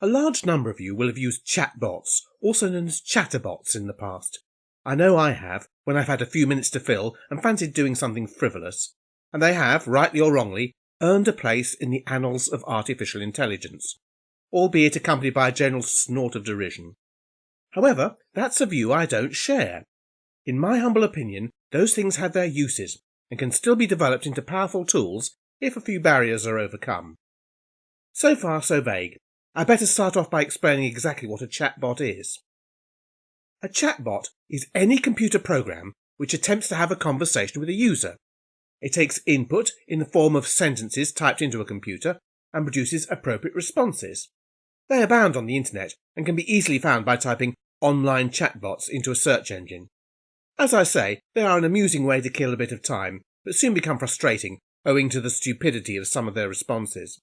A large number of you will have used chatbots, also known as chatterbots, in the past. I know I have, when I've had a few minutes to fill and fancied doing something frivolous, and they have, rightly or wrongly, earned a place in the annals of artificial intelligence, albeit accompanied by a general snort of derision. However, that's a view I don't share. In my humble opinion, those things have their uses and can still be developed into powerful tools if a few barriers are overcome. So far, so vague. I better start off by explaining exactly what a chatbot is. A chatbot is any computer program which attempts to have a conversation with a user. It takes input in the form of sentences typed into a computer and produces appropriate responses. They abound on the internet and can be easily found by typing online chatbots into a search engine. As I say, they are an amusing way to kill a bit of time, but soon become frustrating owing to the stupidity of some of their responses.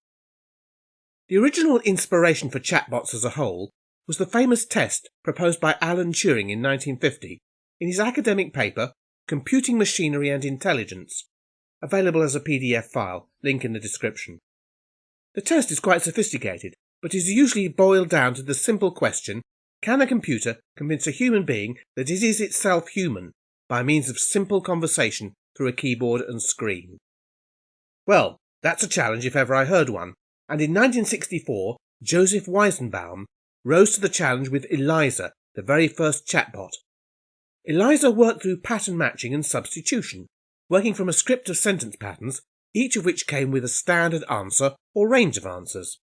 The original inspiration for chatbots as a whole was the famous test proposed by Alan Turing in 1950 in his academic paper Computing Machinery and Intelligence, available as a PDF file, link in the description. The test is quite sophisticated, but is usually boiled down to the simple question, can a computer convince a human being that it is itself human by means of simple conversation through a keyboard and screen? Well, that's a challenge if ever I heard one, and in 1964 Joseph Weizenbaum rose to the challenge with Eliza, the very first chatbot. Eliza worked through pattern matching and substitution, working from a script of sentence patterns, each of which came with a standard answer or range of answers.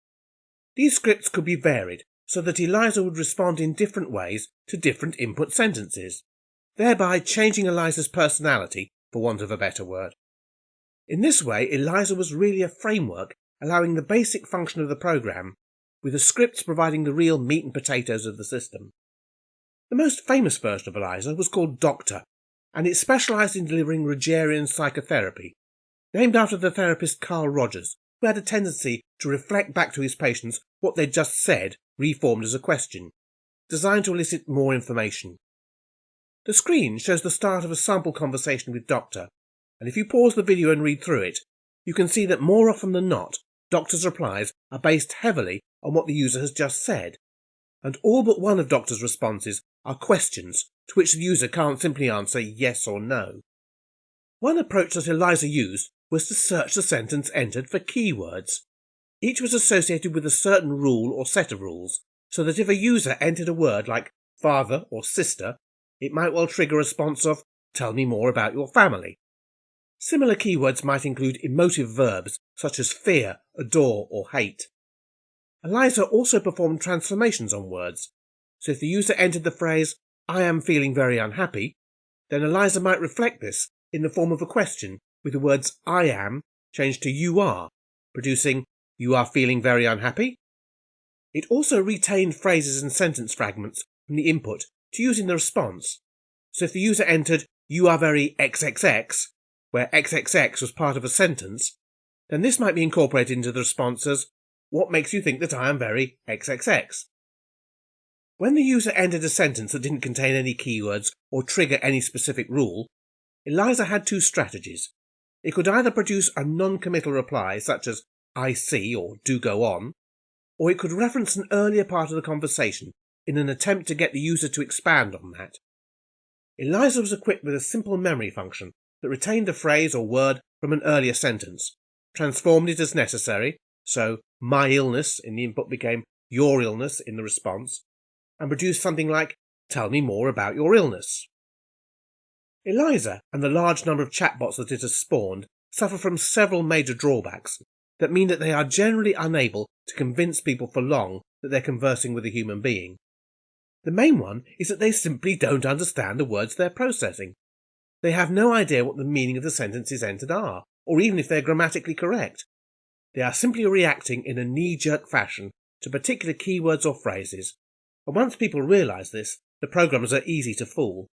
These scripts could be varied so that Eliza would respond in different ways to different input sentences, thereby changing Eliza's personality, for want of a better word. In this way, Eliza was really a framework allowing the basic function of the program, with the scripts providing the real meat and potatoes of the system. The most famous version of Eliza was called Doctor, and it specialised in delivering Rogerian psychotherapy, named after the therapist Carl Rogers, who had a tendency to reflect back to his patients what they'd just said, reformed as a question, designed to elicit more information. The screen shows the start of a sample conversation with Doctor, and if you pause the video and read through it, you can see that more often than not, Doctor's replies are based heavily on what the user has just said, and all but one of Doctor's responses are questions to which the user can't simply answer yes or no. One approach that Eliza used was to search the sentence entered for keywords. Each was associated with a certain rule or set of rules, so that if a user entered a word like father or sister, it might well trigger a response of, tell me more about your family. Similar keywords might include emotive verbs such as fear, adore, or hate. Eliza also performed transformations on words, so if the user entered the phrase, I am feeling very unhappy, then Eliza might reflect this in the form of a question with the words I am changed to you are, producing you are feeling very unhappy. It also retained phrases and sentence fragments from the input to use in the response, so if the user entered you are very XXX, where XXX was part of a sentence, then this might be incorporated into the response as, what makes you think that I am very XXX? When the user entered a sentence that didn't contain any keywords or trigger any specific rule, Eliza had two strategies. It could either produce a non-committal reply such as I see or do go on, or it could reference an earlier part of the conversation in an attempt to get the user to expand on that. Eliza was equipped with a simple memory function that retained a phrase or word from an earlier sentence, transformed it as necessary, so my illness in the input became your illness in the response, and produced something like, tell me more about your illness. Eliza and the large number of chatbots that it has spawned suffer from several major drawbacks that mean that they are generally unable to convince people for long that they're conversing with a human being. The main one is that they simply don't understand the words they're processing. They have no idea what the meaning of the sentences entered are, or even if they're grammatically correct. They are simply reacting in a knee-jerk fashion to particular keywords or phrases, and once people realise this, the programmers are easy to fool.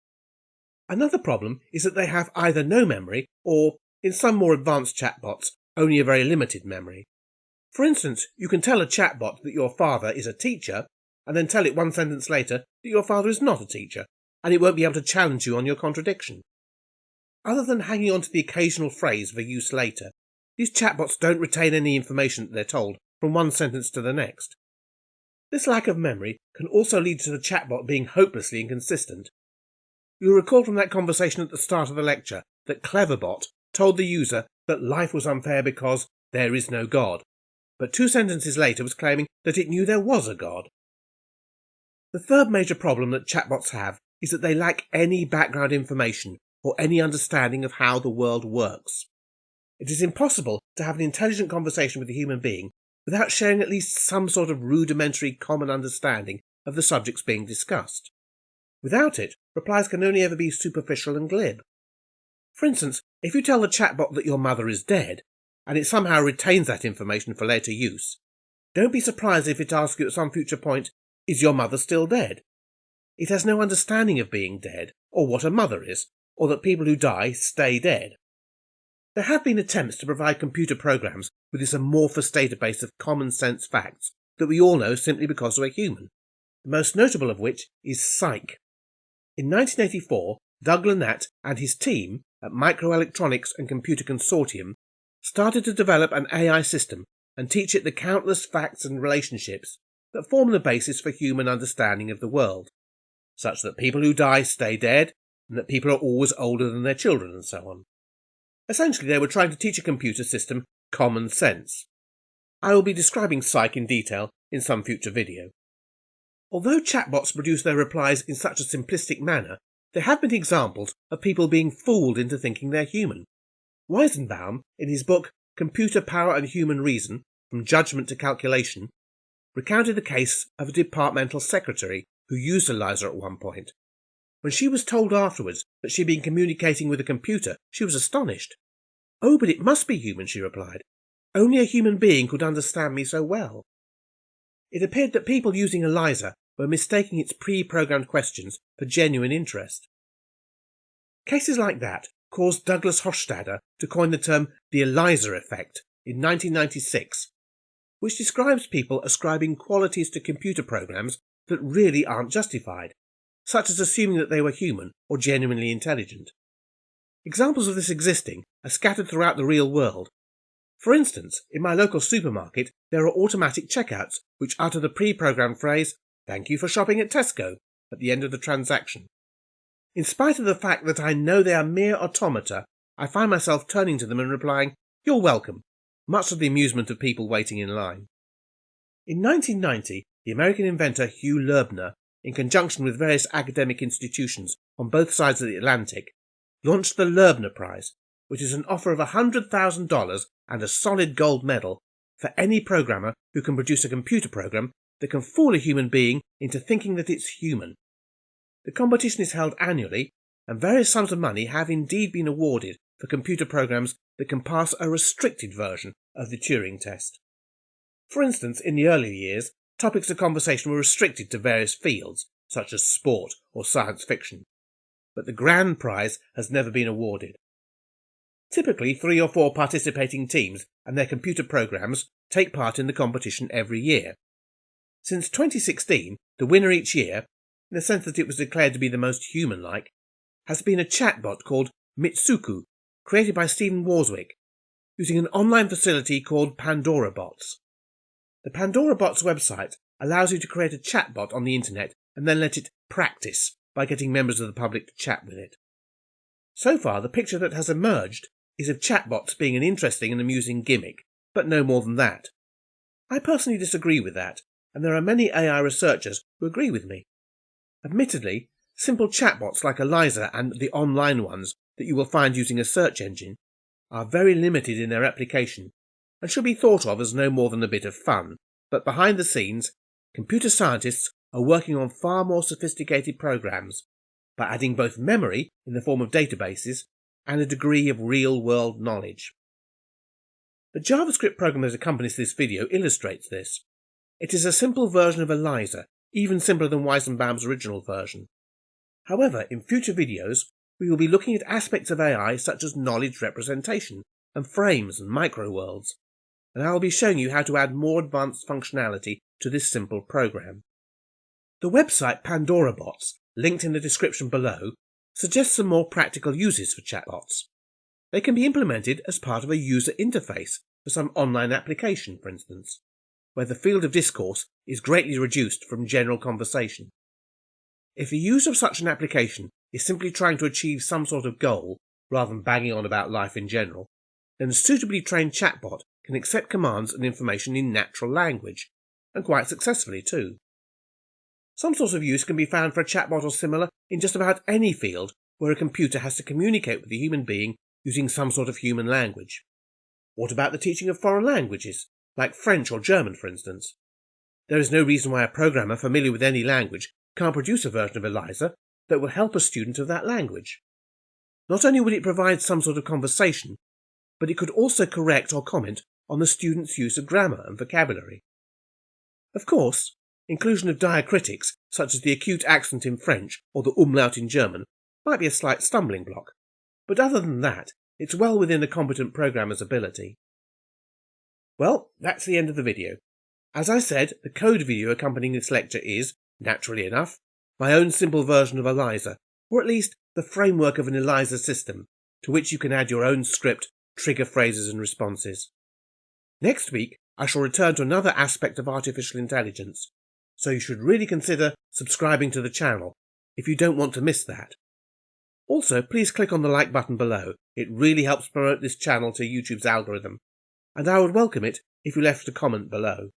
Another problem is that they have either no memory or, in some more advanced chatbots, only a very limited memory. For instance, you can tell a chatbot that your father is a teacher, and then tell it one sentence later that your father is not a teacher, and it won't be able to challenge you on your contradiction. Other than hanging on to the occasional phrase for use later, these chatbots don't retain any information that they're told from one sentence to the next. This lack of memory can also lead to the chatbot being hopelessly inconsistent. You'll recall from that conversation at the start of the lecture that Cleverbot told the user that life was unfair because there is no God, but 2 sentences later was claiming that it knew there was a God. The third major problem that chatbots have is that they lack any background information or any understanding of how the world works. It is impossible to have an intelligent conversation with a human being without sharing at least some sort of rudimentary common understanding of the subjects being discussed. Without it, replies can only ever be superficial and glib. For instance, if you tell the chatbot that your mother is dead, and it somehow retains that information for later use, don't be surprised if it asks you at some future point, "Is your mother still dead?" It has no understanding of being dead, or what a mother is, or that people who die stay dead. There have been attempts to provide computer programs with this amorphous database of common sense facts that we all know simply because we're human, the most notable of which is Psych. In 1984, Doug Lennart and his team at Microelectronics and Computer Consortium started to develop an AI system and teach it the countless facts and relationships that form the basis for human understanding of the world, such that people who die stay dead, and that people are always older than their children, and so on. Essentially, they were trying to teach a computer system common sense. I will be describing Psych in detail in some future video. Although chatbots produce their replies in such a simplistic manner, there have been examples of people being fooled into thinking they're human. Weizenbaum, in his book Computer Power and Human Reason, From Judgment to Calculation, recounted the case of a departmental secretary who used Eliza at one point. When she was told afterwards that she had been communicating with a computer, she was astonished. "Oh, but it must be human," she replied. "Only a human being could understand me so well." It appeared that people using Eliza were mistaking its pre-programmed questions for genuine interest. Cases like that caused Douglas Hofstadter to coin the term the Eliza effect in 1996, which describes people ascribing qualities to computer programs that really aren't justified, such as assuming that they were human or genuinely intelligent. Examples of this existing are scattered throughout the real world. For instance, in my local supermarket, there are automatic checkouts which utter the pre-programmed phrase, "Thank you for shopping at Tesco," at the end of the transaction. In spite of the fact that I know they are mere automata, I find myself turning to them and replying, "You're welcome," much to the amusement of people waiting in line. In 1990, the American inventor Hugh Lerner, in conjunction with various academic institutions on both sides of the Atlantic, launched the Lerner Prize, which is an offer of $100,000 and a solid gold medal for any programmer who can produce a computer program that can fool a human being into thinking that it's human. The competition is held annually, and various sums of money have indeed been awarded for computer programs that can pass a restricted version of the Turing Test. For instance, in the earlier years, topics of conversation were restricted to various fields, such as sport or science fiction, but the grand prize has never been awarded. Typically, 3 or 4 participating teams and their computer programs take part in the competition every year. Since 2016, the winner each year, in the sense that it was declared to be the most human-like, has been a chatbot called Mitsuku, created by Stephen Warswick, using an online facility called PandoraBots. The PandoraBots website allows you to create a chatbot on the internet and then let it practice by getting members of the public to chat with it. So far, the picture that has emerged is of chatbots being an interesting and amusing gimmick, but no more than that. I personally disagree with that, and there are many AI researchers who agree with me. Admittedly, simple chatbots like Eliza and the online ones that you will find using a search engine are very limited in their application and should be thought of as no more than a bit of fun, but behind the scenes, computer scientists are working on far more sophisticated programs by adding both memory in the form of databases and a degree of real-world knowledge. The JavaScript program that accompanies this video illustrates this. It is a simple version of Eliza, even simpler than Weizenbaum's original version. However, in future videos, we will be looking at aspects of AI such as knowledge representation and frames and microworlds, and I will be showing you how to add more advanced functionality to this simple program. The website PandoraBots, linked in the description below, suggests some more practical uses for chatbots. They can be implemented as part of a user interface for some online application, for instance. where the field of discourse is greatly reduced from general conversation. If the use of such an application is simply trying to achieve some sort of goal, rather than banging on about life in general, then a suitably trained chatbot can accept commands and information in natural language, and quite successfully too. Some sort of use can be found for a chatbot or similar in just about any field where a computer has to communicate with a human being using some sort of human language. What about the teaching of foreign languages, like French or German for instance? There is no reason why a programmer familiar with any language can't produce a version of Eliza that will help a student of that language. Not only would it provide some sort of conversation, but it could also correct or comment on the student's use of grammar and vocabulary. Of course, inclusion of diacritics, such as the acute accent in French or the umlaut in German, might be a slight stumbling block, but other than that, it's well within a competent programmer's ability. Well, that's the end of the video. As I said, the code video accompanying this lecture is, naturally enough, my own simple version of Eliza, or at least the framework of an Eliza system, to which you can add your own script, trigger phrases and responses. Next week, I shall return to another aspect of artificial intelligence, so you should really consider subscribing to the channel if you don't want to miss that. Also, please click on the like button below. It really helps promote this channel to YouTube's algorithm, and I would welcome it if you left a comment below.